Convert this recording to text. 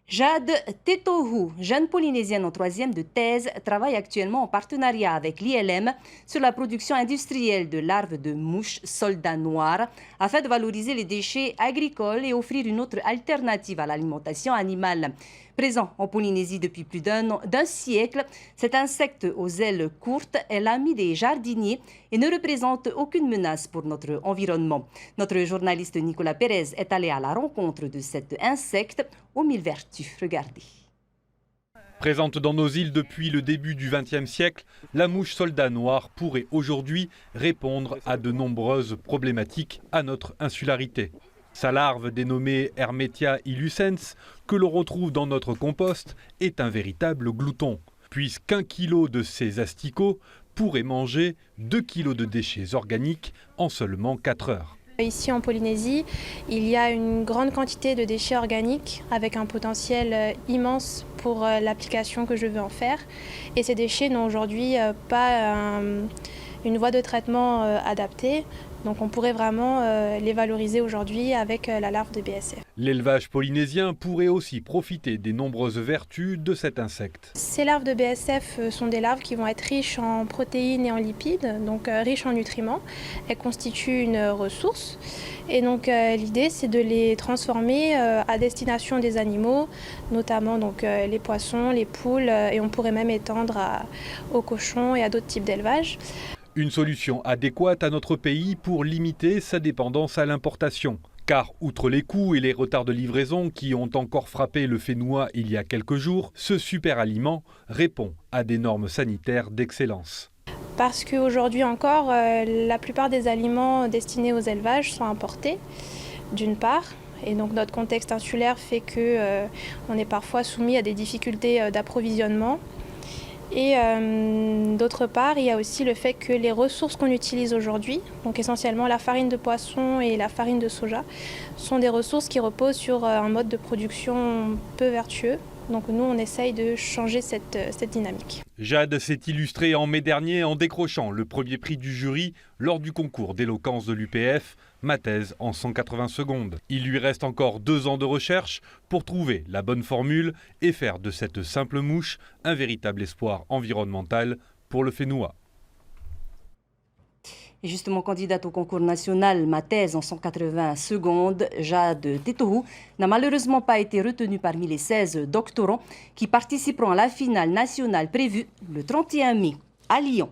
Jade Tetohu, jeune polynésienne en troisième de thèse, travaille actuellement en partenariat avec l'ILM sur la production industrielle de larves de mouches soldats noirs afin de valoriser les déchets agricoles et offrir une autre alternative à l'alimentation animale. Présent en Polynésie depuis plus d'un siècle, cet insecte aux ailes courtes est l'ami des jardiniers et ne représente aucune menace pour notre environnement. Notre journaliste Nicolas Pérez est allé à la rencontre de cet insecte aux mille vertus. Regardez. Présente dans nos îles depuis le début du XXe siècle, la mouche soldat noir pourrait aujourd'hui répondre à de nombreuses problématiques à notre insularité. Sa larve, dénommée Hermetia illucens, que l'on retrouve dans notre compost, est un véritable glouton, puisqu'un kilo de ces asticots pourrait manger 2 kilos de déchets organiques en seulement 4 heures. Ici en Polynésie, il y a une grande quantité de déchets organiques avec un potentiel immense pour l'application que je veux en faire. Et ces déchets n'ont aujourd'hui pas une voie de traitement adaptée. Donc on pourrait vraiment les valoriser aujourd'hui avec la larve de BSF. L'élevage polynésien pourrait aussi profiter des nombreuses vertus de cet insecte. Ces larves de BSF sont des larves qui vont être riches en protéines et en lipides, donc riches en nutriments. Elles constituent une ressource. Et donc l'idée, c'est de les transformer à destination des animaux, notamment donc, les poissons, les poules, et on pourrait même étendre aux cochons et à d'autres types d'élevage. Une solution adéquate à notre pays pour limiter sa dépendance à l'importation. Car, outre les coûts et les retards de livraison qui ont encore frappé le Fénois il y a quelques jours, ce super aliment répond à des normes sanitaires d'excellence. Parce qu'aujourd'hui encore, la plupart des aliments destinés aux élevages sont importés, d'une part. Et donc notre contexte insulaire fait qu'on est parfois soumis à des difficultés d'approvisionnement. Et d'autre part, il y a aussi le fait que les ressources qu'on utilise aujourd'hui, donc essentiellement la farine de poisson et la farine de soja, sont des ressources qui reposent sur un mode de production peu vertueux. Donc nous, on essaye de changer cette dynamique. Jade s'est illustrée en mai dernier en décrochant le premier prix du jury lors du concours d'éloquence de l'UPF, ma thèse en 180 secondes. Il lui reste encore 2 ans de recherche pour trouver la bonne formule et faire de cette simple mouche un véritable espoir environnemental pour le Fénois. Et justement, candidate au concours national, ma thèse en 180 secondes, Jade Tetohu, n'a malheureusement pas été retenue parmi les 16 doctorants qui participeront à la finale nationale prévue le 31 mai à Lyon.